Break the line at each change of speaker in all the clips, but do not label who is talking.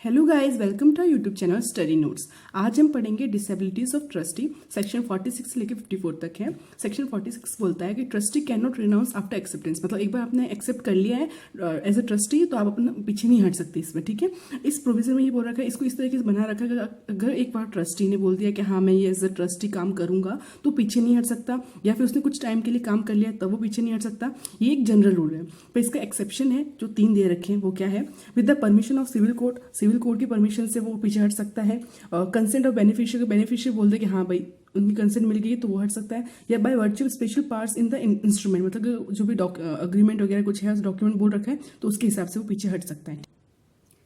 Hello guys, welcome to YouTube channel study notes. आज हम पढ़ेंगे डिसेबिलिटीज ऑफ ट्रस्टी। सेक्शन 46 से लेकर 54 तक है। सेक्शन 46 बोलता है कि trustee can not renounce after acceptance, मतलब एक बार आपने एक्सेप्ट कर लिया है एज अ ट्रस्टी तो आप अपना पीछे नहीं हट सकते इसमें, ठीक है। इस प्रोविजन में ये बोल रखा है, इसको इस तरीके से बना रखा है कि अगर एक बार ट्रस्टी ने बोल दिया कि हाँ मैं ये एज अ ट्रस्टी काम करूंगा तो पीछे नहीं हट सकता, या फिर उसने कुछ टाइम के लिए काम कर लिया तब वो पीछे नहीं हट सकता। ये एक जनरल रूल है, पर इसका एक्सेप्शन है जो 3 दे रखे हैं। वो क्या है? With the permission of civil code की परमिशन से वो पीछे हट सकता है। कंसेंट ऑफ बेनिफिशियरी बोल दे कि हाँ भाई उनकी कंसेंट मिल गई तो वो हट सकता है, या by virtue special parts in the instrument, मतलब जो भी अग्रीमेंट वगैरह कुछ है उस डॉक्यूमेंट बोल रखा है तो उसके हिसाब से वो पीछे हट सकता है।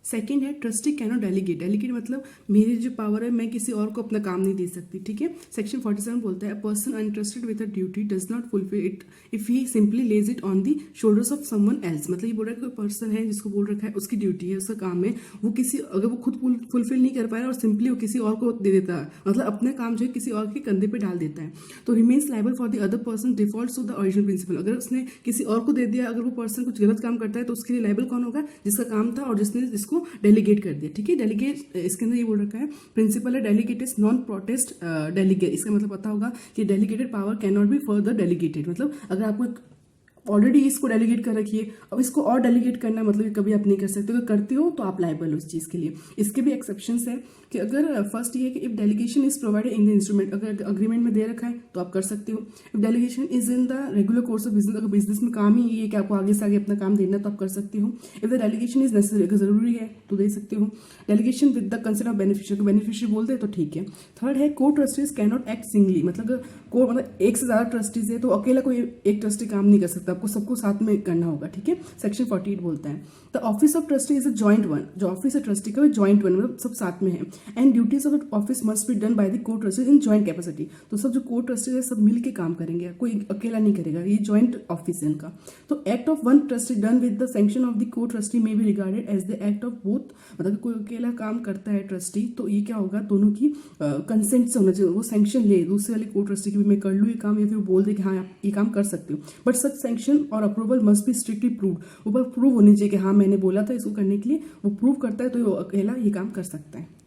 सेकेंड है ट्रस्टी कैनॉट डेलीगेट मतलब मेरी जो पावर है मैं किसी और को अपना काम नहीं दे सकती, ठीक है। सेक्शन 47 बोलता है person entrusted with a duty does not fulfil it if he simply lays it on the shoulders of someone else, मतलब ये बोल रहा है कोई पर्सन है जिसको बोल रखा है उसकी ड्यूटी है, उसका काम है, वो किसी अगर वो खुद फुलफिल नहीं कर पाया और सिंपली वो किसी और को दे देता है, मतलब अपना काम जो है किसी और के कंधे पे डाल देता है, तो remains liable for the other person defaults to the original principal. अगर उसने किसी और को दे दिया, अगर वो पर्सन कुछ गलत काम करता है तो उसके लिए लायबल कौन होगा? जिसका काम था और जिसने इसको डेलीगेट कर दिया, ठीक है। डेलीगेट इसके अंदर ये बोल रखा है प्रिंसिपल है delegate is non protest delegate. इसका मतलब पता होगा कि delegated power can not be further delegated, मतलब अगर आपको ऑलरेडी इसको डेलीगेट कर रखी है अब इसको और डेलीगेट करना मतलब कभी आप नहीं कर सकते, अगर करते हो तो आप लायबल हो उस चीज के लिए। इसके भी एक्सेप्शंस है कि अगर फर्स्ट ये है कि if delegation is provided in the instrument, अगर अग्रीमेंट में दे रखा है तो आप कर सकते हो। If delegation is in the regular course of business, अगर बिजनेस में काम ही ये कि आपको आगे से आगे अपना काम देना तो आप कर सकते हो। If the delegation is necessary, अगर जरूरी है तो दे सकते हो। Delegation with the consent of beneficiary बोलते हैं तो ठीक है। थर्ड है को trustees can not act singly, मतलब एक से ज्यादा ट्रस्टीज है तो अकेला कोई एक ट्रस्टी काम नहीं कर सकता, आपको सबको साथ में करना होगा, ठीक है। सेक्शन 48 बोलता है the office of trustee is a joint one, जो ऑफिस है ट्रस्टी का वो जॉइंट वन, मतलब सब साथ में है। And duties of office must be done by the को ट्रस्टीज इन जॉइंट कैपेसिटी, तो सब जो को ट्रस्टीज है सब मिल के काम करेंगे, कोई अकेला नहीं करेगा, ये जॉइंट ऑफिस है इनका। तो act of one trustee done with the sanction of the co-trustee may be regarded as the act of both, मतलब कोई अकेला काम करता है ट्रस्टी तो ये क्या होगा, दोनों की कंसेंट से होना चाहिए, वो सैंक्शन ले दूसरे वाले को ट्रस्टी की भी मैं कर लूँ ये काम, या फिर बोल दे कि हाँ आप ये काम कर सकते हो, बट सच सैंक्शन और approval must be strictly prove, ऊपर प्रूव होनी चाहिए कि हाँ मैंने बोला था इसको करने के लिए, वो प्रूव करता है तो वो अकेला ये काम कर सकता है।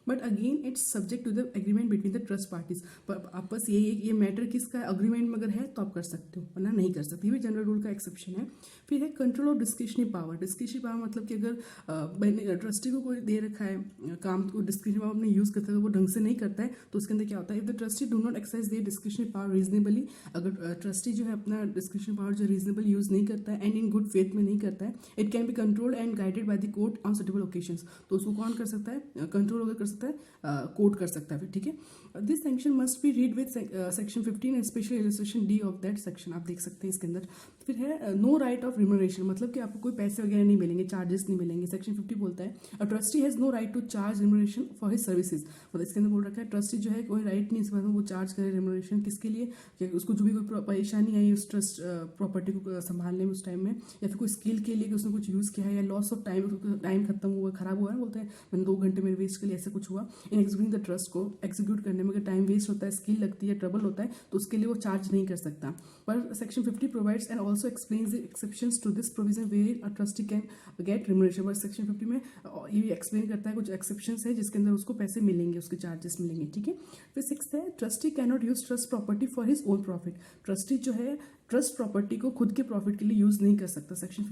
But again it's subject to the agreement between the trust parties, पर आपस ये मैटर किसका अग्रीमेंट में अगर है तो आप कर सकते हो वरना नहीं कर सकते, ये भी जनरल रूल का एक्सेप्शन है। फिर है कंट्रोल ऑफ डिस्क्रिशनरी पावर मतलब कि अगर ट्रस्टी को कोई दे रखा है काम को डिस्क्रिशनरी पावर अपने यूज करता है तो वो ढंग से नहीं करता है तो उसके अंदर क्या होता है, if the trustee do not exercise their discretionary power reasonably, अगर ट्रस्टी जो है अपना डिस्क्रिशनरी पावर जो रीजनेबल यूज नहीं करता है एंड इन गुड फेथ में नहीं करता है, it can be controlled and guided by the court on suitable occasions, तो उसको कौन कर सकता है? कंट्रोल अगर कर सकता है कोर्ट कर सकता है, ठीक है। This section must be read with section 15 and special illustration D of that section, आप देख सकते हैं इसके अंदर। फिर है नो राइट ऑफ रिम्यूनरेशन, मतलब कि आपको कोई पैसे वगैरह नहीं मिलेंगे, चार्जेस नहीं मिलेंगे। सेक्शन 50 बोलता है a trustee has no right to charge remuneration for his services, मतलब इसके अंदर बोल रखा है ट्रस्टी जो है कोई राइट नहीं इस बात में वो चार्ज करे रिम्यूनरेशन, किसके लिए? कि उसको जो भी कोई परेशानी आई उस ट्रस्ट प्रॉपर्टी को संभालने में उस टाइम में, या फिर कोई स्किल के लिए कि उसने कुछ यूज़ किया है, या लॉस ऑफ टाइम खत्म हुआ खराब हुआ है, बोलते हैं मैंने 2 घंटे मेरे वेस्ट के लिए ऐसा कुछ हुआ, इन एग्जीक्यूटिंग द ट्रस्ट को एग्जीक्यूट करने में अगर टाइम वेस्ट होता है, स्किल लगती है, ट्रबल होता है तो उसके लिए वो चार्ज नहीं कर सकता। पर section 50 provides and also explains the exceptions to this provision where a trustee can get remuneration, but section 50 में ये एक्सप्लेन करता है कुछ एक्सेप्शंस है जिसके अंदर उसको पैसे मिलेंगे, उसके चार्जेस मिलेंगे, ठीक है। फिर 6 है trustee can not use trust property for his own profit, trustee जो है ट्रस्ट प्रॉपर्टी को खुद के प्रॉफिट के लिए यूज नहीं कर सकता। सेक्शन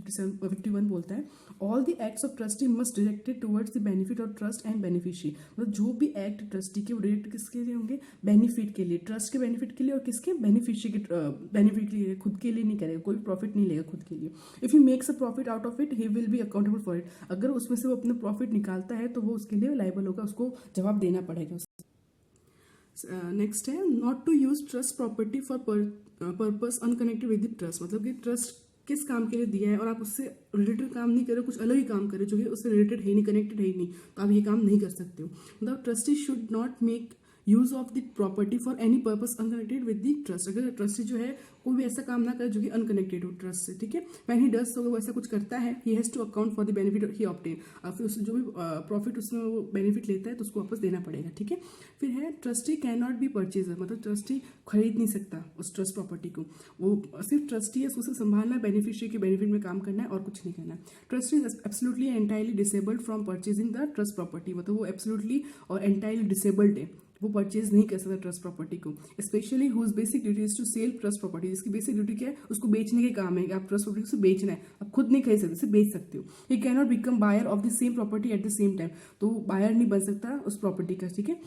51 बोलता है all the acts of trustee must directed towards the benefit of trust and beneficiary, मतलब जो भी एक्ट ट्रस्टी के वो डायरेक्ट किसके लिए होंगे? बेनिफिट के लिए, ट्रस्ट के बेनिफिट के लिए और किसके? बेनिफिशियरी के बेनिफिट के लिए, खुद के लिए नहीं करेगा, कोई प्रॉफिट नहीं लेगा खुद के लिए। If he makes a profit out of it he will be accountable for it, अगर उसमें से वो अपना प्रॉफिट निकालता है तो वो उसके लिए लायबल होगा, उसको जवाब देना पड़ेगा। नेक्स्ट है not to use trust property for purpose unconnected with the trust, मतलब कि ट्रस्ट किस काम के लिए दिया है और आप उससे रिलेटेड काम नहीं करो, कुछ अलग ही काम करे जो कि उससे रिलेटेड है नहीं, कनेक्टेड है ही नहीं, तो आप ये काम नहीं कर सकते हो। मतलब trustee should not make use of the property for any purpose unconnected with the trust. अगर ट्रस्टी जो है कोई भी ऐसा काम ना करे जो कि अनकनेक्टेड हो ट्रस्ट से, ठीक है। व्हेन ही डज, वो ऐसा कुछ करता है, he has to account for the benefit he obtain, फिर उससे जो भी प्रॉफिट उसमें वो बेनिफिट लेता है तो उसको वापस देना पड़ेगा, ठीक है। फिर है trustee can not be purchaser, मतलब ट्रस्टी खरीद नहीं सकता उस ट्रस्ट प्रॉपर्टी को, वो सिर्फ ट्रस्टी है, उसको संभालना, बेनिफिशियरी के बेनिफिट में काम करना है और कुछ नहीं करना है। Trustee is absolutely entirely disabled from purchasing the trust property, मतलब वो एब्सोल्युटली और एंटायरली डिसेबल्ड है, वो परचेज नहीं कर सकता ट्रस्ट प्रॉपर्टी को। Specially whose basic duty is to sell trust property, जिसकी बेसिक ड्यूटी क्या है, उसको बेचने के काम है, आप ट्रस्ट प्रॉपर्टी को बेचना है, आप खुद नहीं खरीद सकते, उसे बेच सकते हो। He can not become buyer of the same property at the same time, तो बायर नहीं बन सकता उस प्रॉपर्टी का, ठीक है।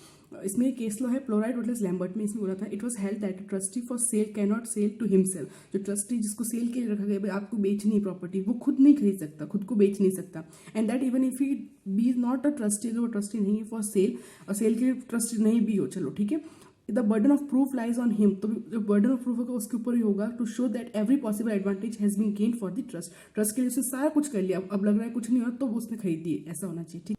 इसमें एक केस लॉ है प्लोराइड वर्सेस लैम्बर्ट में, इसमें बोला था it was held that trustee for sale can not sell to himself, जो ट्रस्टी जिसको सेल के लिए रखा गया भाई आपको बेचनी है प्रॉपर्टी, वो खुद नहीं खरीद सकता, खुद को बेच नहीं सकता। And that even if he be not a trustee, जो ट्रस्टी नहीं है फॉर सेल, और सेल के लिए ट्रस्टी नहीं भी हो, चलो ठीक है, the burden of proof lies on him, तो जो बर्डन ऑफ प्रूफ होगा उसके ऊपर ही होगा, to show that every possible advantage has been gain for the trust, trust के लिए उसने सारा कुछ कर लिया, अब लग रहा है कुछ नहीं हो तो उसने खरीद दिए, ऐसा होना चाहिए, ठीक।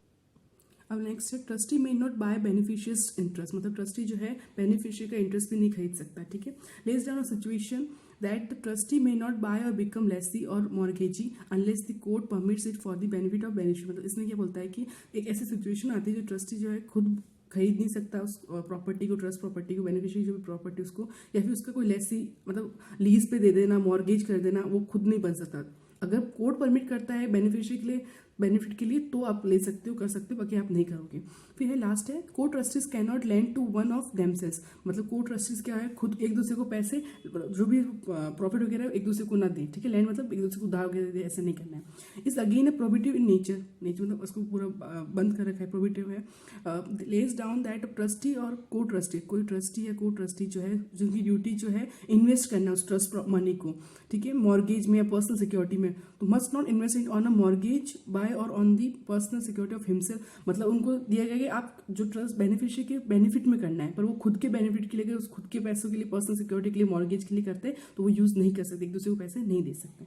अब नेक्स्ट है trustee may not buy beneficiary's interest, मतलब ट्रस्टी जो है बेनिफिशियरी का इंटरेस्ट भी नहीं खरीद सकता, ठीक है। Let's down a situation that the trustee may not buy or become lessee or mortgagee unless the court permits it for the benefit of beneficiary, मतलब इसमें क्या बोलता है कि एक ऐसी सिचुएशन आती है जो ट्रस्टी जो है खुद खरीद नहीं सकता उस प्रॉपर्टी को, ट्रस्ट प्रॉपर्टी को, बेनिफिशियरी जो भी प्रॉपर्टी उसको, या फिर उसका कोई लेसी मतलब लीज पे दे देना, मॉर्गेज कर देना, वो खुद नहीं बन सकता। अगर कोर्ट परमिट करता है बेनिफिशियरी के लिए, बेनिफिट के लिए, तो आप ले सकते हो, कर सकते हो, बाकी आप नहीं करोगे। फिर है लास्ट है को trustees can not lend to one of themselves, मतलब को ट्रस्टीज क्या है, खुद एक दूसरे को पैसे जो भी प्रॉफिट वगैरह एक दूसरे को ना दे, ठीक है। लैंड मतलब एक दूसरे को उधार वगैरह दे, ऐसा नहीं करना है। इस अगेन है प्रोहिबिटिव इन नेचर, नेचर मतलब उसको पूरा बंद कर रखा है, प्रोहिबिटिव है। लेज डाउन दैट ट्रस्टी और को ट्रस्टी, कोई ट्रस्टी या को ट्रस्टी जो है जिनकी ड्यूटी जो है इन्वेस्ट करना उस ट्रस्ट मनी को, ठीक है, मॉर्गेज में या पर्सनल सिक्योरिटी में, तो must not invest on a mortgage by or on the personal security of himself, मतलब उनको दिया गया कि आप जो ट्रस्ट बेनिफिशियरी के बेनिफिट में करना है, पर वो खुद के बेनिफिट के लिए, अगर उस खुद के पैसों के लिए, पर्सनल सिक्योरिटी के लिए, मॉर्गेज के लिए करते हैं तो वो यूज नहीं कर सकते, एक दूसरे को पैसे नहीं दे सकते।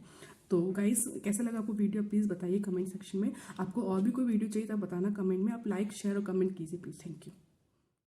तो गाइस कैसा लगा आपको वीडियो, प्लीज बताइए कमेंट सेक्शन में। आपको और भी कोई वीडियो चाहिए तो आप बताना कमेंट में, आप लाइक शेयर और कमेंट कीजिए प्लीज। Thank you.